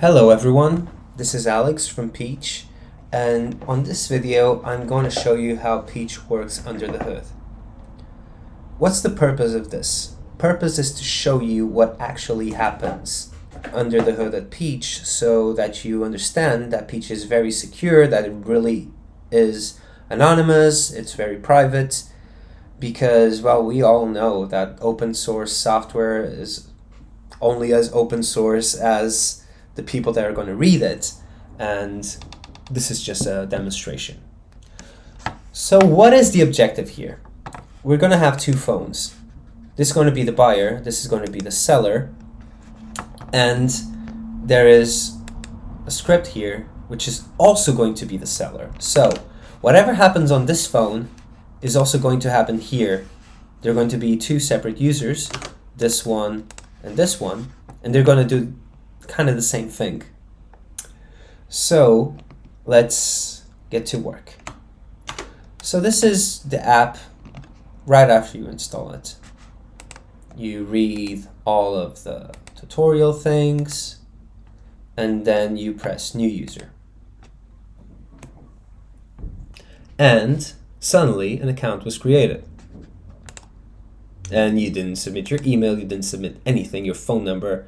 Hello everyone, this is Alex from Peach, and on this video I'm going to show you how Peach works under the hood. What's the purpose of this? Purpose is to show you what actually happens under the hood at Peach so that you understand that Peach is very secure, that it really is anonymous, it's very private, because, well, we all know that open source software is only as open source as the people that are going to read it, and this is just a demonstration. So what is the objective here? We're going to have two phones. This is going to be the buyer, this is going to be the seller, and there is a script here which is also going to be the seller. So whatever happens on this phone is also going to happen here. They're going to be two separate users, this one and this one, and they're going to do kind of the same thing. So let's get to work. So this is the app right after you install it. You read all of the tutorial things and then you press new user. And suddenly an account was created. And you didn't submit your email, you didn't submit anything, your phone number.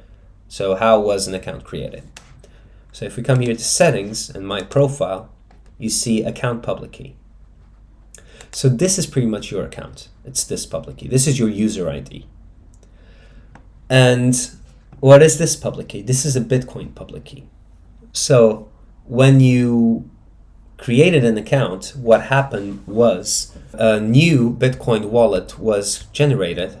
So how was an account created? So if we come here to settings and my profile, you see account public key. So this is pretty much your account. It's this public key. This is your user ID. And what is this public key? This is a Bitcoin public key. So when you created an account, what happened was a new Bitcoin wallet was generated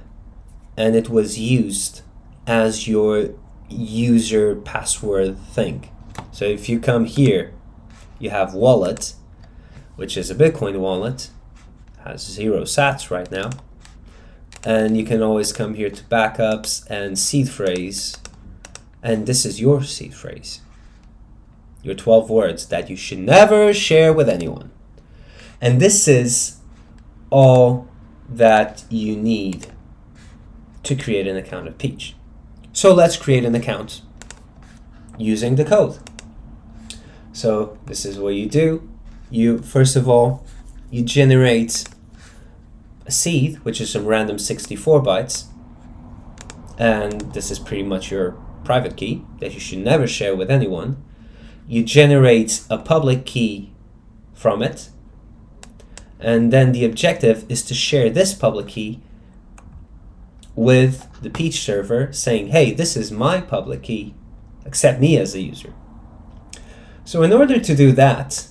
and it was used as your user password thing. So if you come here, you have wallet, which is a Bitcoin wallet, has 0 sats right now, and you can always come here to backups and seed phrase, and this is your seed phrase, your 12 words that you should never share with anyone. And this is all that you need to create an account of Peach. So let's create an account using the code. So this is what you do. You first of all, you generate a seed, which is some random 64 bytes. And this is pretty much your private key that you should never share with anyone. You generate a public key from it. And then the objective is to share this public key with the Peach server saying, hey, this is my public key, accept me as a user. So in order to do that,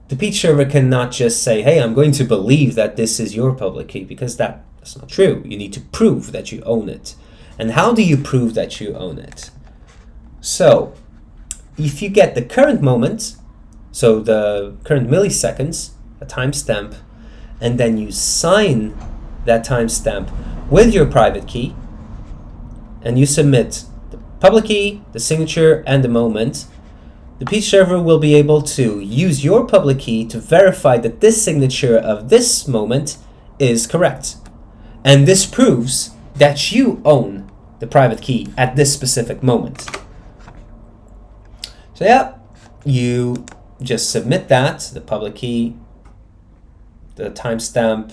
the Peach server cannot just say, hey, I'm going to believe that this is your public key, because that's not true. You need to prove that you own it. And how do you prove that you own it? So if you get the current moment, so the current milliseconds, a timestamp, and then you sign that timestamp with your private key, and you submit the public key, the signature, and the moment, the Peach server will be able to use your public key to verify that this signature of this moment is correct. And this proves that you own the private key at this specific moment. So yeah, you just submit that, the public key, the timestamp,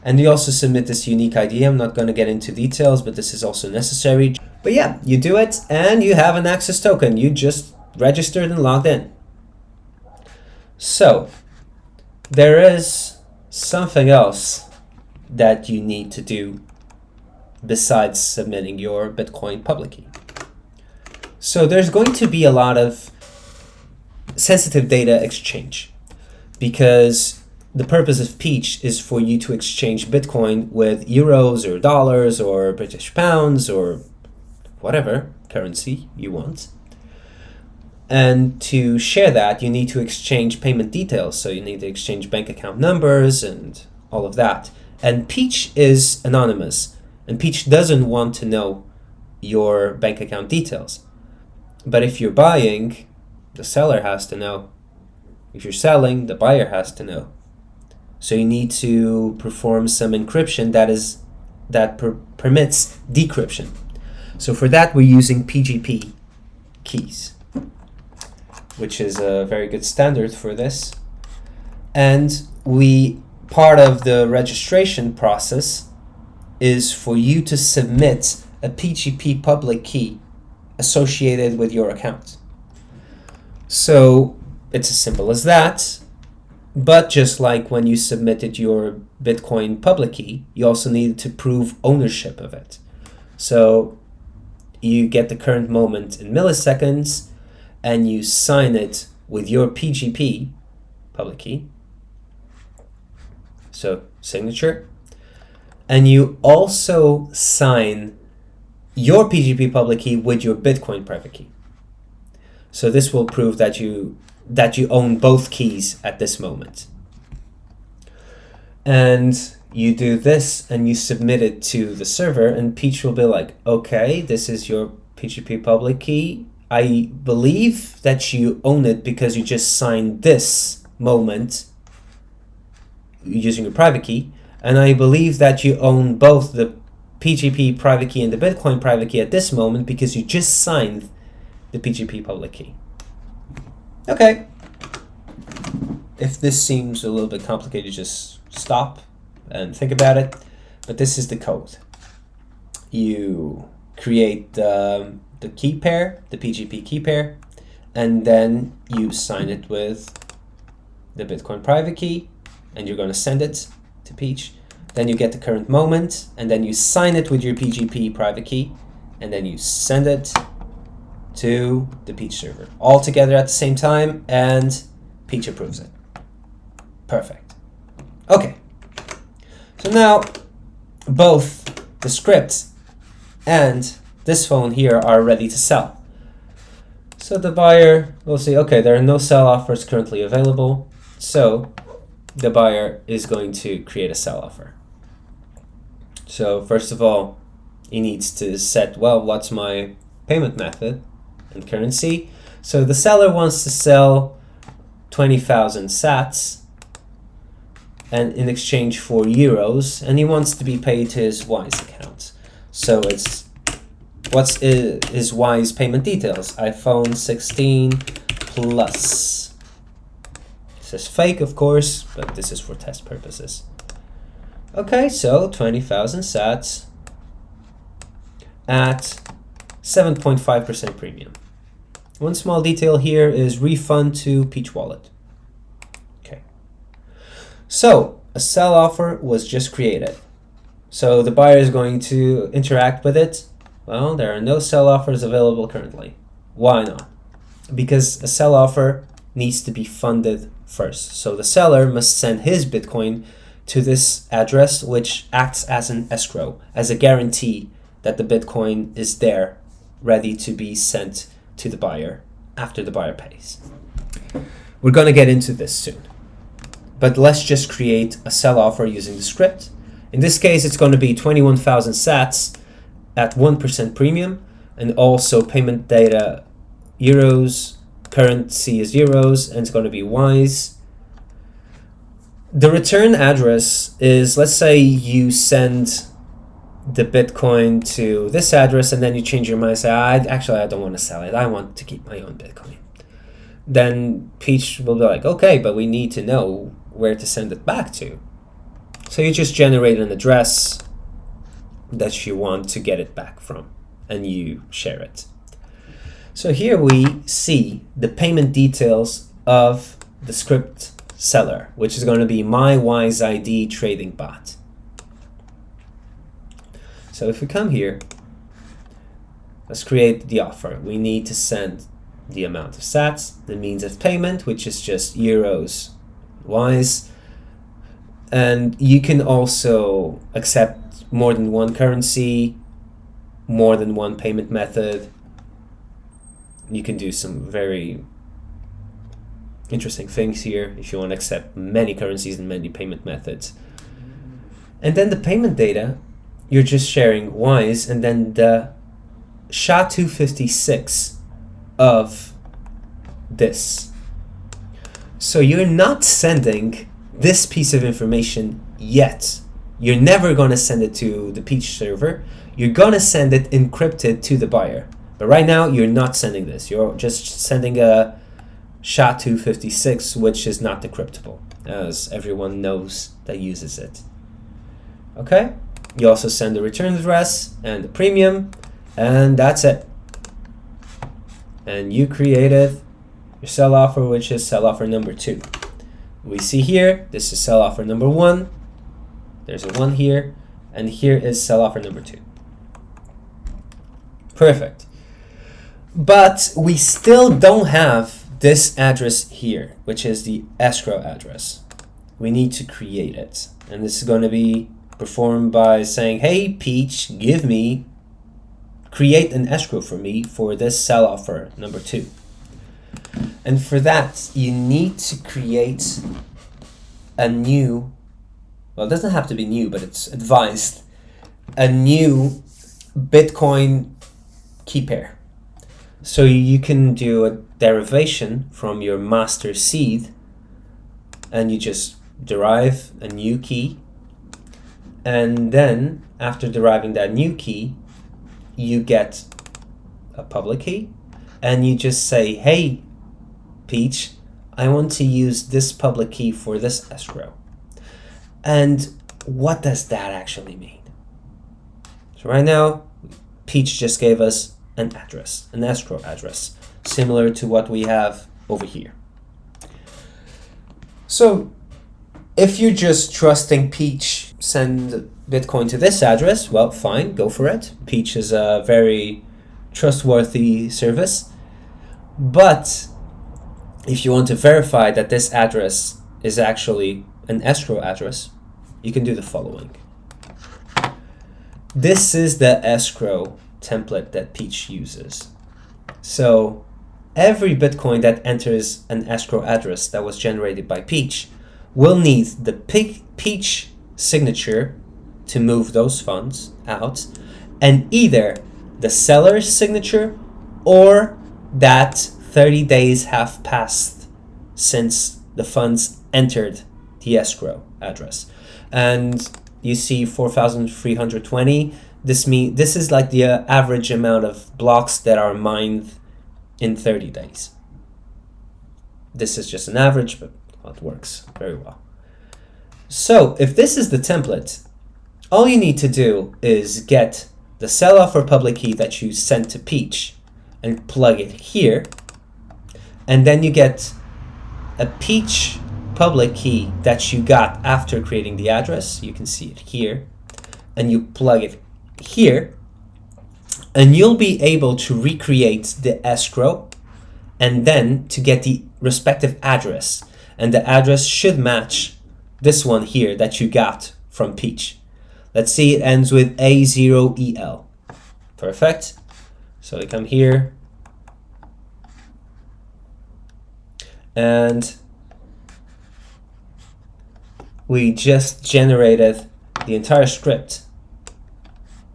and you also submit this unique ID. I'm not going to get into details, but this is also necessary. But yeah, you do it and you have an access token. You just registered and logged in. So there is something else that you need to do besides submitting your Bitcoin public key. So there's going to be a lot of sensitive data exchange, because the purpose of Peach is for you to exchange Bitcoin with euros or dollars or British pounds or whatever currency you want. And to share that, you need to exchange payment details. So you need to exchange bank account numbers and all of that. And Peach is anonymous, and Peach doesn't want to know your bank account details. But if you're buying, the seller has to know. If you're selling, the buyer has to know. So you need to perform some encryption that permits decryption. So for that, we're using PGP keys, which is a very good standard for this. And part of the registration process is for you to submit a PGP public key associated with your account. So it's as simple as that, but just like when you submitted your Bitcoin public key, you also needed to prove ownership of it. So you get the current moment in milliseconds and you sign it with your PGP public key. So signature. And you also sign your PGP public key with your Bitcoin private key. So this will prove that you own both keys at this moment. And you do this and you submit it to the server, and Peach will be like, okay, this is your PGP public key. I believe that you own it because you just signed this moment using your private key. And I believe that you own both the PGP private key and the Bitcoin private key at this moment because you just signed the PGP public key. Okay. If this seems a little bit complicated, just stop and think about it. But this is the code. You create the key pair, the PGP key pair, and then you sign it with the Bitcoin private key, and you're going to send it to Peach. Then you get the current moment, and then you sign it with your PGP private key, and then you send it to the Peach server all together at the same time, and Peach approves it. Perfect. Okay. So now both the script and this phone here are ready to sell. So the buyer will say, okay, there are no sell offers currently available. So the buyer is going to create a sell offer. So first of all, he needs to set, well, what's my payment method and currency? So the seller wants to sell 20,000 sats and in exchange for euros, and he wants to be paid to his Wise account. So it's, what's his Wise payment details? iPhone 16 Plus. It says fake, of course, but this is for test purposes. Okay, so 20,000 sats at 7.5% premium. One small detail here is refund to Peach Wallet. Okay. So a sell offer was just created. So the buyer is going to interact with it. Well, there are no sell offers available currently. Why not? Because a sell offer needs to be funded first. So the seller must send his Bitcoin to this address, which acts as an escrow, as a guarantee that the Bitcoin is there, ready to be sent to the buyer after the buyer pays. We're going to get into this soon. But let's just create a sell offer using the script. In this case, it's going to be 21,000 sats at 1% premium, and also payment data euros, currency is euros, and it's going to be Wise. The return address is, let's say you send the Bitcoin to this address and then you change your mind and say, I don't want to sell it. I want to keep my own Bitcoin. Then Peach will be like, okay, but we need to know where to send it back to. So you just generate an address that you want to get it back from, and you share it. So here we see the payment details of the script seller, which is going to be my Wise ID trading bot. So if we come here, let's create the offer. We need to send the amount of sats, the means of payment, which is just euros, Wise. And you can also accept more than one currency, more than one payment method. You can do some very interesting things here if you want to accept many currencies and many payment methods. And then the payment data, you're just sharing Wise, and then the SHA-256 of this. So you're not sending this piece of information yet you're never going to send it to the Peach server. You're going to send it encrypted to the buyer. But right now, you're not sending this. You're just sending a SHA-256, which is not decryptable, as everyone knows that uses it. Okay? You also send the return address and the premium, and that's it. And you created your sell offer, which is sell offer number 2. We see here, this is sell offer number 1. There's a 1 here, and here is sell offer number 2. Perfect. But we still don't have this address here, which is the escrow address. We need to create it. And this is going to be performed by saying, hey, Peach, create an escrow for me for this sell offer number 2. And for that, you need to create a new, well, it doesn't have to be new, but it's advised, a new Bitcoin key pair. So you can do a derivation from your master seed, and you just derive a new key. And then after deriving that new key, you get a public key, and you just say, hey, Peach, I want to use this public key for this escrow. And what does that actually mean? So right now, Peach just gave us an address, an escrow address, similar to what we have over here. So if you're just trusting Peach, send Bitcoin to this address, well, fine, go for it. Peach is a very trustworthy service. But if you want to verify that this address is actually an escrow address, you can do the following. This is the escrow template that Peach uses. So every Bitcoin that enters an escrow address that was generated by Peach will need the Peach signature to move those funds out, and either the seller's signature or that 30 days have passed since the funds entered the escrow address. And you see 4,320. This is like the average amount of blocks that are mined in 30 days. This is just an average, but it works very well. So if this is the template, all you need to do is get the sell offer public key that you sent to Peach and plug it here. And then you get a Peach public key that you got after creating the address. You can see it here. And you plug it here. And you'll be able to recreate the escrow and then to get the respective address. And the address should match this one here that you got from Peach. Let's see, it ends with A0EL. Perfect. So we come here. And we just generated the entire script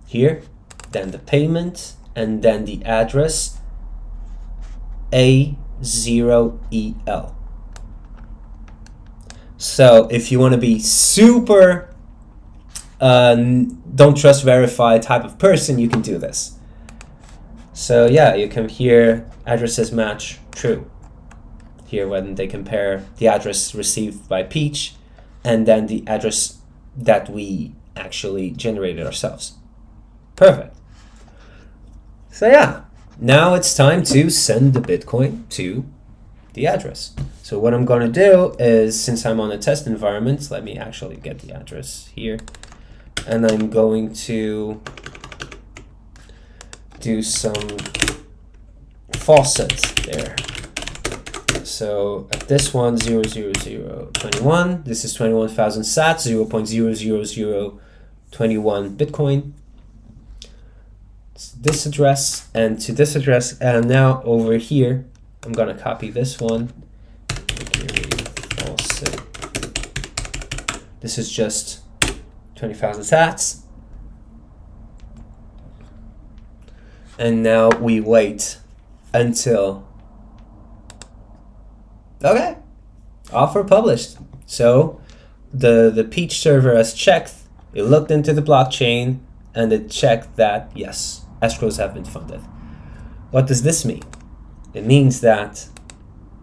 here, then the payment, and then the address A0EL. So if you want to be super don't trust verify type of person, you can do this. So yeah, you come here, addresses match true. Here when they compare the address received by Peach and then the address that we actually generated ourselves. Perfect. So yeah, now it's time to send the Bitcoin to the address. So what I'm going to do is, since I'm on a test environment, let me actually get the address here. And I'm going to do some faucets there. So at this one, 00021, this is 21,000 sats, 0.00021 Bitcoin. It's this address and to this address. And now over here, I'm going to copy this one. Faucet. This is just 20,000 sats. And now we wait until, okay, offer published. So the Peach server has checked It looked into the blockchain and it checked that, yes, escrows have been funded. What does this mean? It means that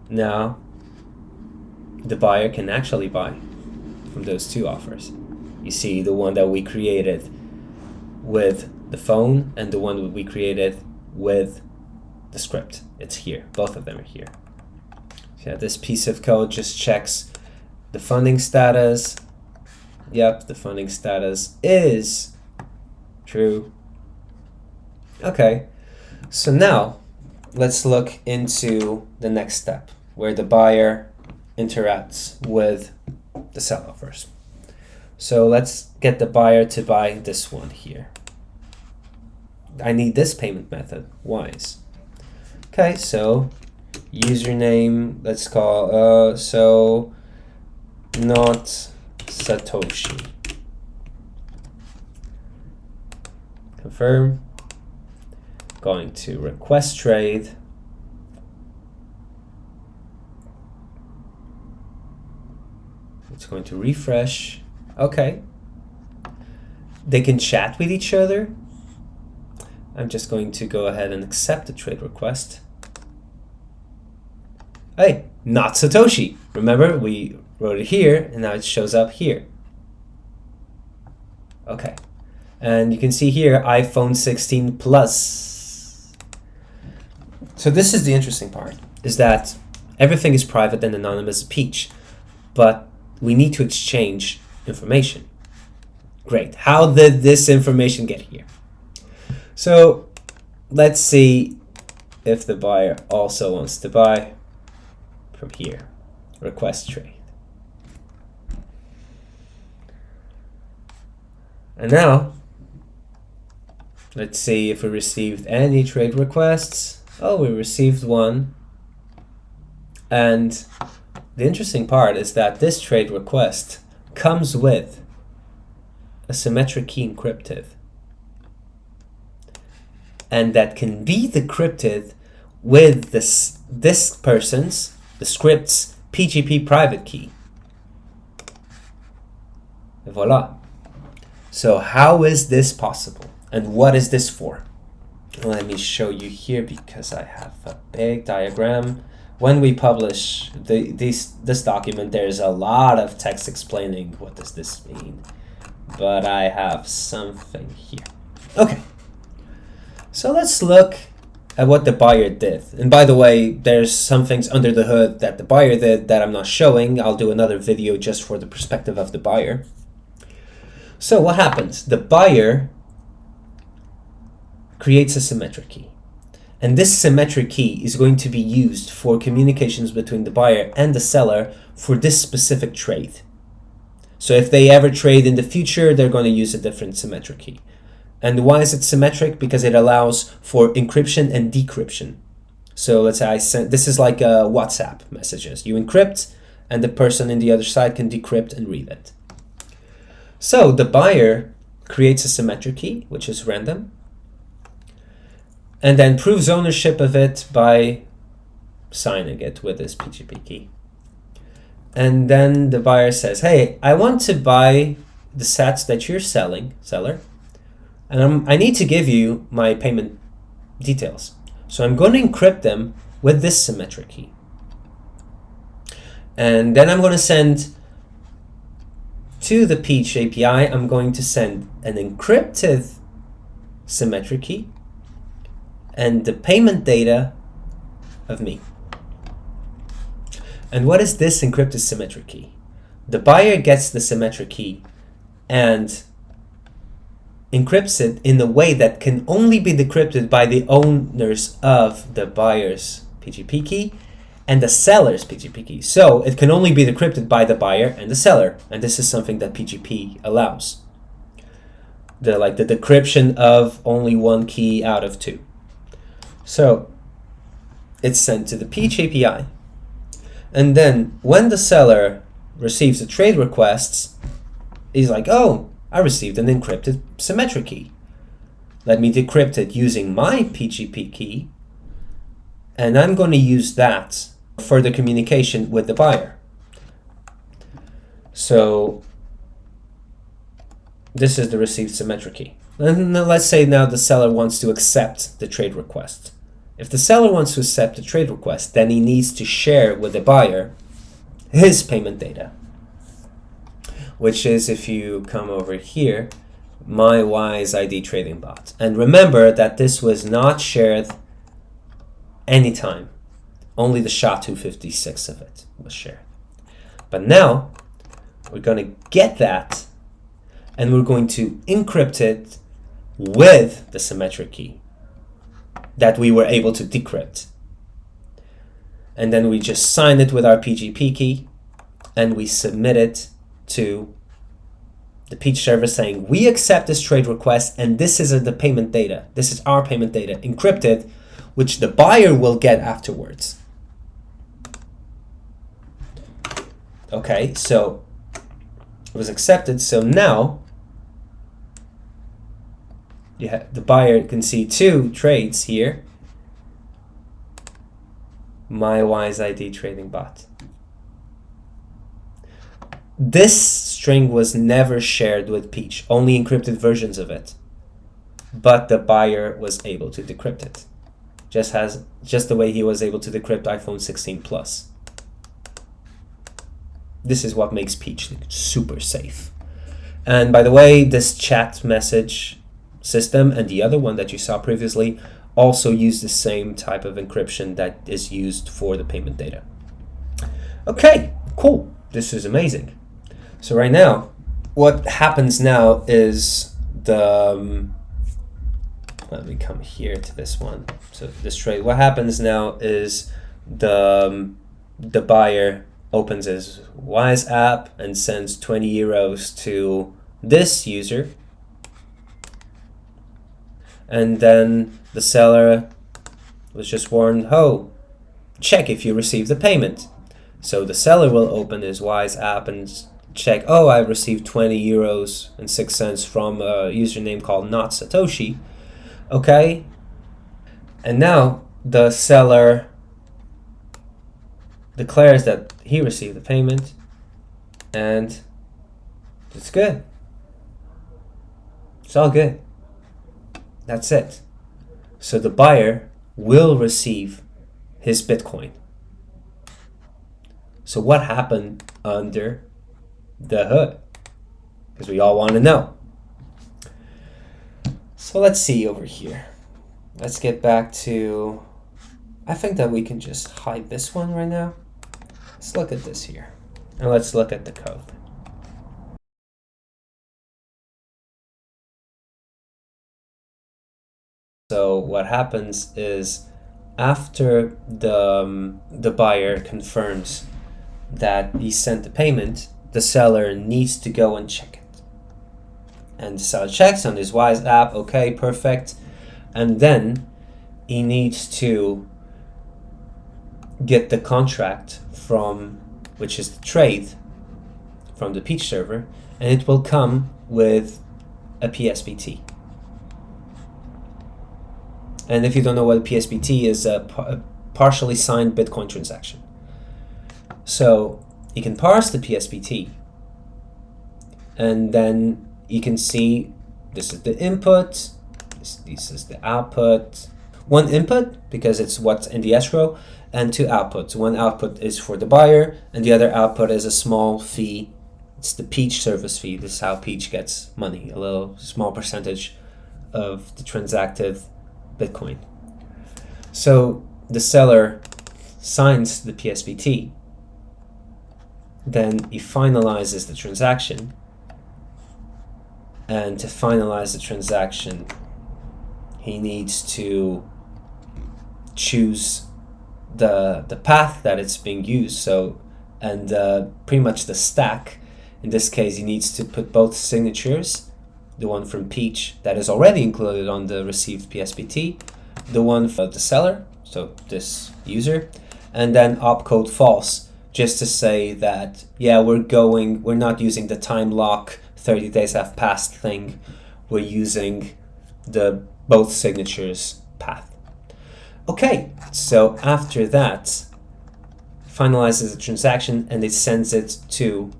now the buyer can actually buy from those two offers. You see the one that we created with the phone and the one that we created with the script. It's here. Both of them are here. So this piece of code just checks the funding status. Yep, the funding status is true. Okay, so now let's look into the next step where the buyer interacts with the sell offers. So let's get the buyer to buy this one here. I need this payment method, Wise. Okay, so username, let's call, so not Satoshi. Confirm. Going to request trade. It's going to refresh. Okay. They can chat with each other. I'm just going to go ahead and accept the trade request. Hey, not Satoshi. Remember, we wrote it here, and now it shows up here. Okay. And you can see here, iPhone 16 Plus. So this is the interesting part, is that everything is private and anonymous as Peach, but we need to exchange information. Great. How did this information get here? So let's see if the buyer also wants to buy from here. Request trade. And now, let's see if we received any trade requests. Oh, we received one. And the interesting part is that this trade request comes with a symmetric key encrypted. And that can be decrypted with this person's, the script's PGP private key. Et voila. So how is this possible? And what is this for? Let me show you here because I have a big diagram. When we publish this document, there's a lot of text explaining what does this mean. But I have something here. Okay. So let's look at what the buyer did. And by the way, there's some things under the hood that the buyer did that I'm not showing. I'll do another video just for the perspective of the buyer. So what happens? The buyer creates a symmetric key. And this symmetric key is going to be used for communications between the buyer and the seller for this specific trade. So if they ever trade in the future, they're going to use a different symmetric key. And why is it symmetric? Because it allows for encryption and decryption. So let's say this is like WhatsApp messages. You encrypt and the person in the other side can decrypt and read it. So the buyer creates a symmetric key, which is random, and then proves ownership of it by signing it with this PGP key. And then the buyer says, hey, I want to buy the sats that you're selling, seller, and I need to give you my payment details. So I'm going to encrypt them with this symmetric key. And then I'm going to send to the Peach API, I'm going to send an encrypted symmetric key and the payment data of me. And what is this encrypted symmetric key? The buyer gets the symmetric key and encrypts it in a way that can only be decrypted by the owners of the buyer's PGP key and the seller's PGP key. So it can only be decrypted by the buyer and the seller. And this is something that PGP allows. The decryption of only one key out of two. So it's sent to the Peach API. And then when the seller receives the trade requests, he's like, oh, I received an encrypted symmetric key. Let me decrypt it using my PGP key. And I'm going to use that for the communication with the buyer. So This is the received symmetric key. And let's say now the seller wants to accept the trade request. If the seller wants to accept the trade request, then he needs to share with the buyer his payment data, which is, if you come over here, my Wise ID trading bot. And remember that this was not shared anytime. Only the SHA-256 of it was shared. But now we're going to get that and we're going to encrypt it with the symmetric key that we were able to decrypt. And then we just sign it with our PGP key and we submit it to the Peach server saying, we accept this trade request and this is the payment data. This is our payment data encrypted, which the buyer will get afterwards. Okay, so it was accepted. So now the buyer can see two trades here. My Wise ID trading bot. This string was never shared with Peach, only encrypted versions of it. But the buyer was able to decrypt it. Just the way he was able to decrypt iPhone 16 Plus. This is what makes Peach super safe. And by the way, this chat message system and the other one that you saw previously also use the same type of encryption that is used for the payment data. Okay, cool. This is amazing. So right now, what happens now is let me come here to this one. So this trade, what happens now is the buyer opens his Wise app and sends 20 euros to this user. And then the seller was just warned, oh, check if you received the payment. So the seller will open his Wise app and check, oh, I received 20 euros and 6 cents from a username called Not Satoshi. Okay. And now the seller declares that he received the payment and it's good. It's all good. That's it. So the buyer will receive his Bitcoin. So what happened under the hood? Because we all want to know. So let's see over here. Let's get back to, I think that we can just hide this one right now. Let's look at this here. And let's look at the code. So what happens is after the buyer confirms that he sent the payment, the seller needs to go and check it. And the seller checks on his Wise app, okay, perfect. And then he needs to get the contract from, which is the trade, from the Peach server, and it will come with a PSBT. And if you don't know what a PSBT is, a partially signed Bitcoin transaction. So you can parse the PSBT, and then you can see this is the input, this is the output. One input, because it's what's in the escrow, and two outputs. One output is for the buyer, and the other output is a small fee. It's the Peach service fee. This is how Peach gets money, a little small percentage of the transacted Bitcoin. So the seller signs the PSBT, then he finalizes the transaction, and to finalize the transaction he needs to choose the path that it's being used. So, and pretty much the stack. In this case, he needs to put both signatures, the one from Peach that is already included on the received PSBT, the one for the seller, so this user, and then opcode false, just to say that, yeah, we're not using the time lock 30 days have passed thing, we're using the both signatures path. Okay, so after that, finalizes the transaction and it sends it to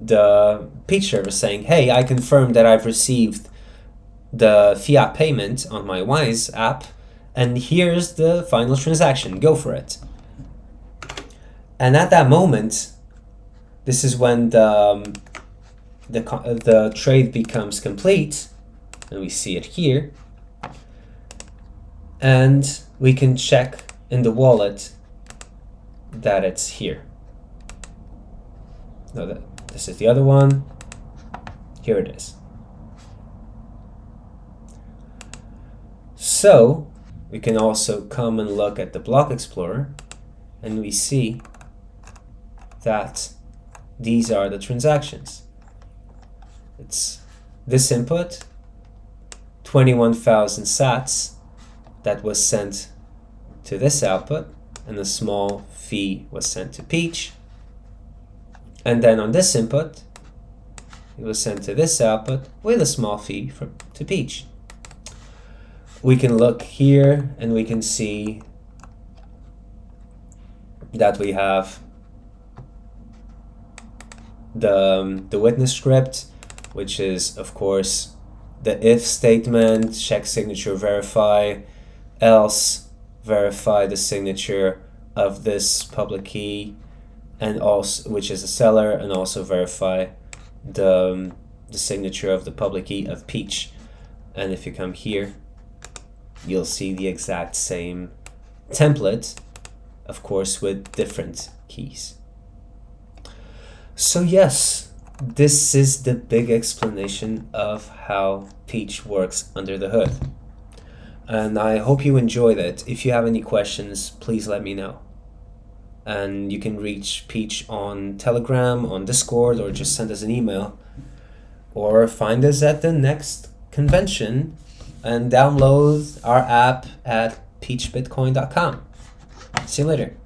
the Peach server saying, hey, I confirm that I've received the fiat payment on my Wise app, and here's the final transaction, go for it. And at that moment, this is when the trade becomes complete, and we see it here, and we can check in the wallet that it's here. No, this is the other one. Here it is. So we can also come and look at the Block Explorer, and we see that these are the transactions. It's this input, 21,000 sats, that was sent to this output, and a small fee was sent to Peach. And then on this input, it was sent to this output with a small fee to Peach. We can look here and we can see that we have the witness script, which is of course the if statement, check signature, verify, else verify the signature of this public key, and also which is the seller, and also verify the signature of the public key of Peach. And if you come here, you'll see the exact same template, of course, with different keys. So yes, this is the big explanation of how Peach works under the hood. And I hope you enjoyed it. If you have any questions, please let me know. And you can reach Peach on Telegram, on Discord, or just send us an email. Or find us at the next convention and download our app at peachbitcoin.com. See you later.